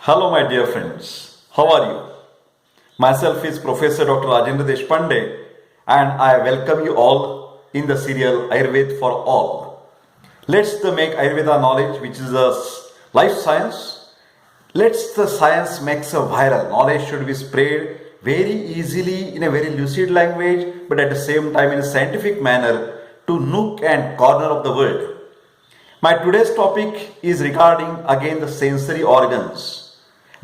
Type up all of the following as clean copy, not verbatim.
Hello, my dear friends. How are you? Myself is Professor Dr. Rajendra Deshpande, and I welcome you all in the serial Ayurveda for All. Let's make Ayurveda knowledge, which is a life science. Let's the science makes a viral. Knowledge should be spread very easily in a very lucid language, but at the same time in a scientific manner to nook and corner of the world. My today's topic is regarding again the sensory organs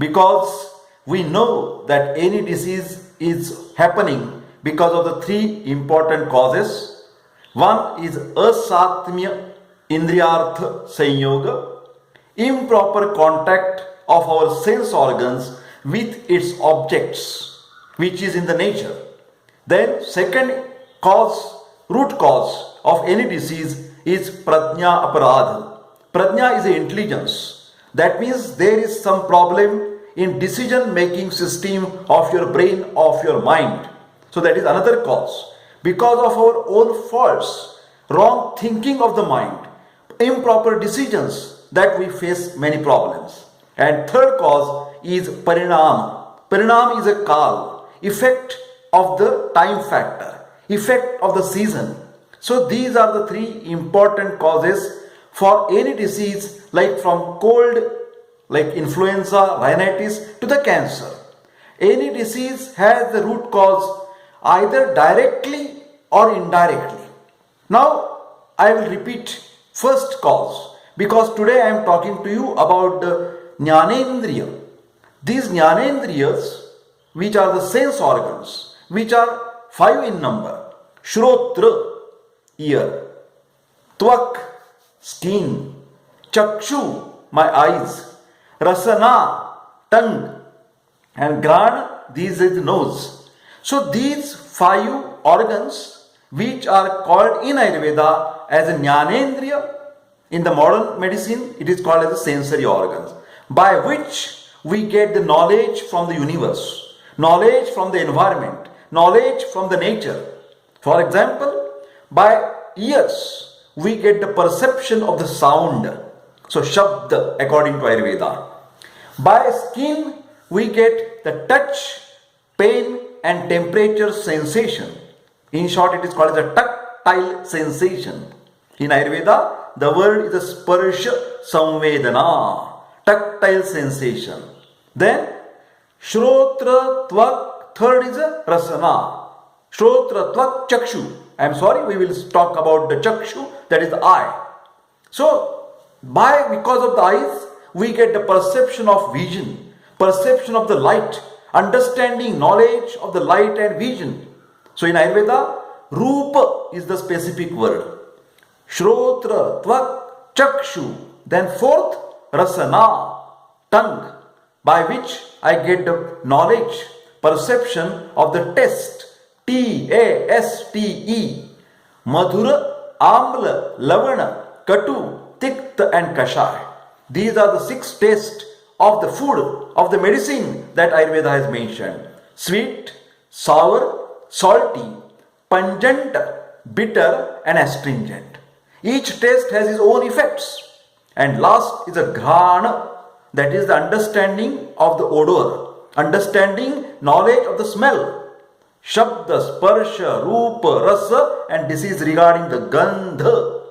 because we know that any disease is happening because of the three important causes. One is asatmya indriyartha sanyoga, improper contact of our sense organs with its objects, which is in the nature. Then second cause, root cause of any disease is prajna aparadha. Prajna is intelligence. That means there is some problem in decision making system of your brain, of your mind. So that is another cause. Because of our own faults, wrong thinking of the mind, improper decisions, that we face many problems. And third cause is parinam. Parinam is a kal, effect of the time factor, effect of the season. So these are the three important causes for any disease, like from cold, like influenza, rhinitis to the cancer. Any disease has the root cause either directly or indirectly. Now I will repeat first cause because today I am talking to you about the Jnanendriya. These Jnanendriyas, which are the sense organs, which are 5 in number: Shrotra, ear; Tvak, skin; Chakshu, my eyes; Rasana, tongue; and Grana, these is the nose. So these 5 organs, which are called in Ayurveda as a Jnanendriya, in the modern medicine it is called as the sensory organs, by which we get the knowledge from the universe, knowledge from the environment, knowledge from the nature. For example, by ears we get the perception of the sound, so Shabda according to Ayurveda. By skin we get the touch, pain and temperature sensation. In short, it is called as a tactile sensation. In Ayurveda, the word is a sparsha samvedana, tactile sensation. Then Shrotra Tvak, third is a rasana. Shrotra Tvak Chakshu. I am sorry, we will talk about the Chakshu, that is the eye. So because of the eyes, we get the perception of vision, perception of the light, understanding, knowledge of the light and vision. So in Ayurveda, Rupa is the specific word. Shrotra, Tvak, Chakshu. Then fourth, Rasana, tongue, by which I get the knowledge, perception of the taste. Taste. Madhura, Amla, Lavana, Katu, Tikta and Kashaya. These are the 6 tastes of the food, of the medicine that Ayurveda has mentioned. Sweet, sour, salty, pungent, bitter and astringent. Each taste has its own effects. And last is a Grana, that is the understanding of the odor, understanding, knowledge of the smell. Shabda, Sparsha, Rupa, Rasa, and this is regarding the Gandha.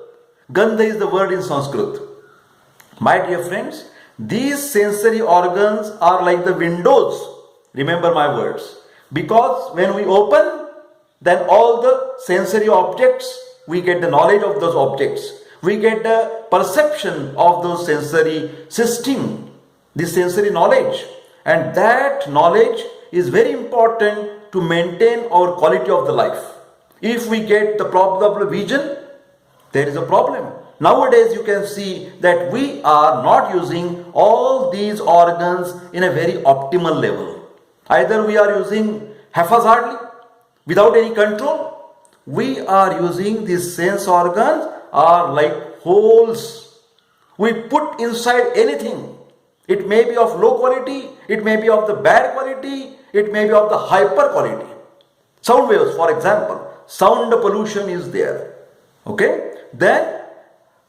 Gandha is the word in Sanskrit. My dear friends, these sensory organs are like the windows. Remember my words. Because when we open, then all the sensory objects, we get the knowledge of those objects. We get the perception of those sensory system, the sensory knowledge. And that knowledge is very important to maintain our quality of the life. If we get the problem of vision, there is a problem. Nowadays you can see that we are not using all these organs in a very optimal level. Either we are using haphazardly, without any control. We are using these sense organs are like holes. We put inside anything. It may be of low quality, it may be of the bad quality, it may be of the hyper quality. Sound waves, for example, sound pollution is there. Okay? Then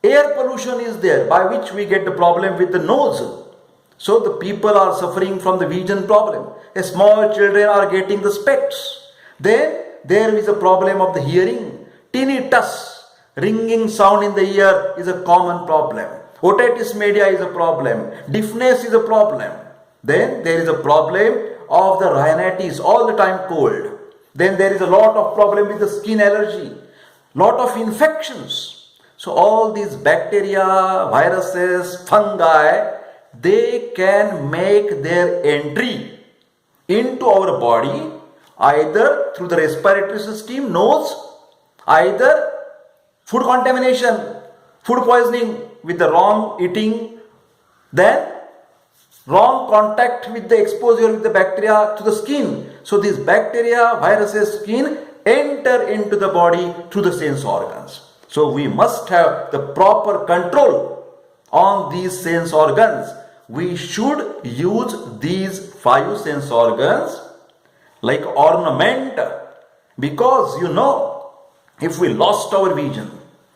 air pollution is there, by which we get the problem with the nose. So the people are suffering from the vision problem. Small children are getting the specs. Then there is a problem of the hearing. Tinnitus, ringing sound in the ear is a common problem. Otitis media is a problem. Deafness is a problem. Then there is a problem of the rhinitis, all the time cold. Then there is a lot of problem with the skin allergy, lot of infections. So all these bacteria, viruses, fungi, they can make their entry into our body either through the respiratory system, nose, either food contamination, food poisoning with the wrong eating, then wrong contact with the exposure with the bacteria to the skin. So these bacteria, viruses, skin enter into the body through the sense organs. So we must have the proper control on these sense organs. We should use these 5 sense organs like ornament, because if we lost our vision,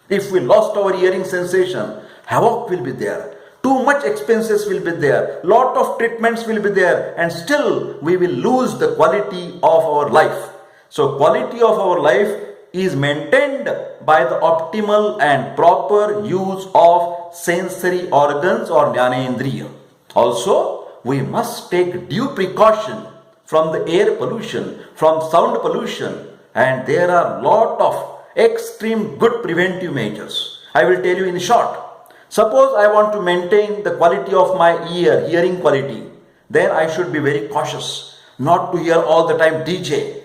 if we lost our hearing sensation, havoc will be there. Too much expenses will be there. Lot of treatments will be there, and still we will lose the quality of our life. So quality of our life is maintained by the optimal and proper use of sensory organs or jnanendriya. Also, we must take due precaution from the air pollution, from sound pollution, and there are lot of extreme good preventive measures. I will tell you in short. Suppose I want to maintain the quality of my hearing quality, then I should be very cautious not to hear all the time DJ,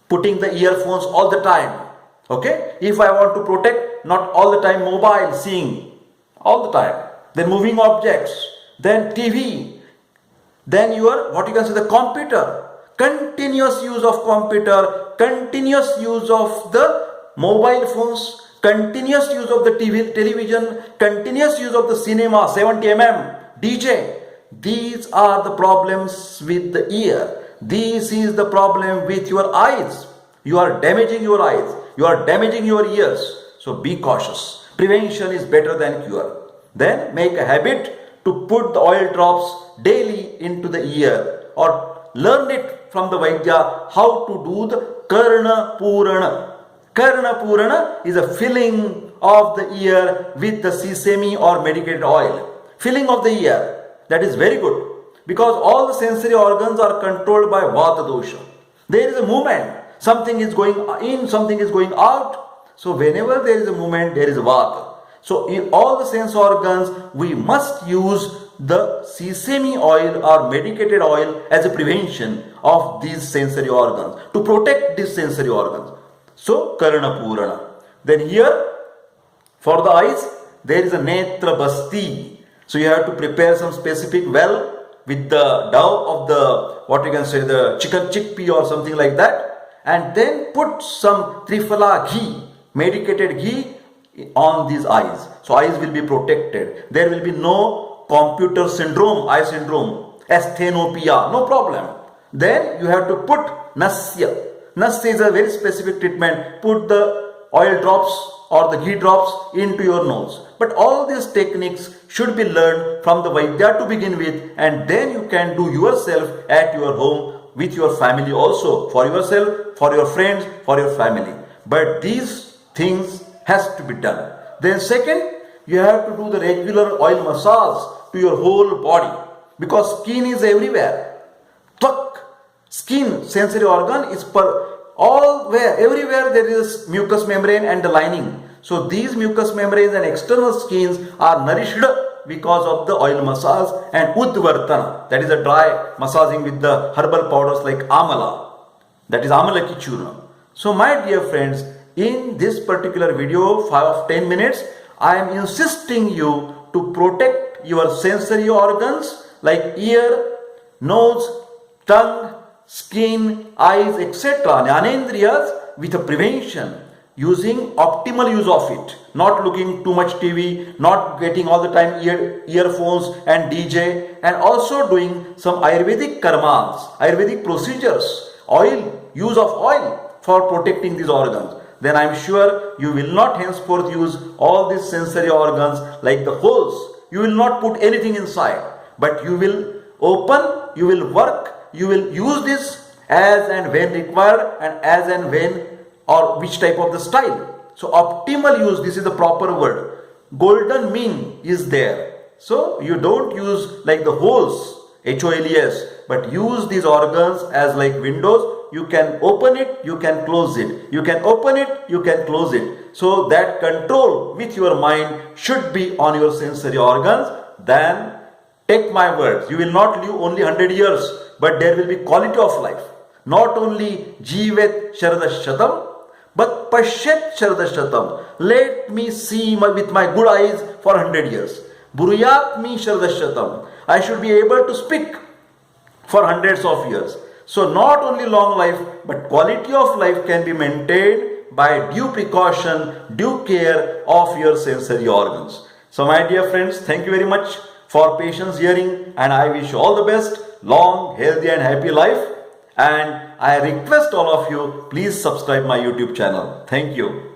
putting the earphones all the time. Okay? If I want to protect, not all the time mobile, seeing all the time, then moving objects, then TV, then the computer, continuous use of computer, continuous use of the mobile phones, continuous use of the television, continuous use of the cinema, 70 DJ. These are the problems with the ear. This is the problem with your eyes. You are damaging your eyes. You are damaging your ears. So be cautious. Prevention is better than cure. Then make a habit to put the oil drops daily into the ear, or learn it from the Vaidya how to do the Karna Purana. Karna Purana is a filling of the ear with the sesame or medicated oil. Filling of the ear. That is very good, because all the sensory organs are controlled by Vata dosha. There is a movement. Something is going in, something is going out. So whenever there is a movement, there is Vata. So in all the sense organs, we must use the sesame oil or medicated oil as a prevention of these sensory organs, to protect these sensory organs. So Karna Purana. Then here, for the eyes, there is a Netra Basti. So you have to prepare some specific well with the dough of the chicken chickpea or something like that, and then put some Triphala ghee, medicated ghee on these eyes. So eyes will be protected. There will be no computer syndrome, eye syndrome, asthenopia, no problem. Then you have to put Nasya. Nasya is a very specific treatment. Put the oil drops or the ghee drops into your nose. But all these techniques should be learned from the Vaidya to begin with, and then you can do yourself at your home with your family also, for yourself, for your friends, for your family. But these things has to be done. Then second, you have to do the regular oil massage to your whole body, because skin is everywhere. Tvak, skin, sensory organ is everywhere there is mucous membrane and the lining. So these mucous membranes and external skins are nourished because of the oil massage and udvartana, that is a dry massaging with the herbal powders like amala, that is amala ki churna. So my dear friends, in this particular video of 10 minutes, I am insisting you to protect your sensory organs like ear, nose, tongue, skin, eyes, etc. Jnanendriyas with a prevention, using optimal use of it, not looking too much TV, not getting all the time earphones and DJ, and also doing some Ayurvedic karmas, Ayurvedic procedures, use of oil for protecting these organs. Then I am sure you will not henceforth use all these sensory organs like the holes. You will not put anything inside. but you will open, you will work, you will use this as and when required, and as and when or which type of the style. So optimal use, this is the proper word. Golden mean is there. So you don't use like the holes, HOLES, but use these organs as like windows. You can open it, you can close it. You can open it, you can close it. So that control with your mind should be on your sensory organs. Then take my words, you will not live only 100 years, but there will be quality of life. Not only Jeevet Sharadashatam, but Pashyat Sharadashatam. Let me see with my good eyes for 100 years. Buruyat me Sharadashatam. I should be able to speak for hundreds of years. So not only long life, but quality of life can be maintained by due precaution, due care of your sensory organs. So my dear friends, thank you very much for patience hearing, and I wish you all the best, long, healthy and happy life. And I request all of you, please subscribe my YouTube channel. Thank you.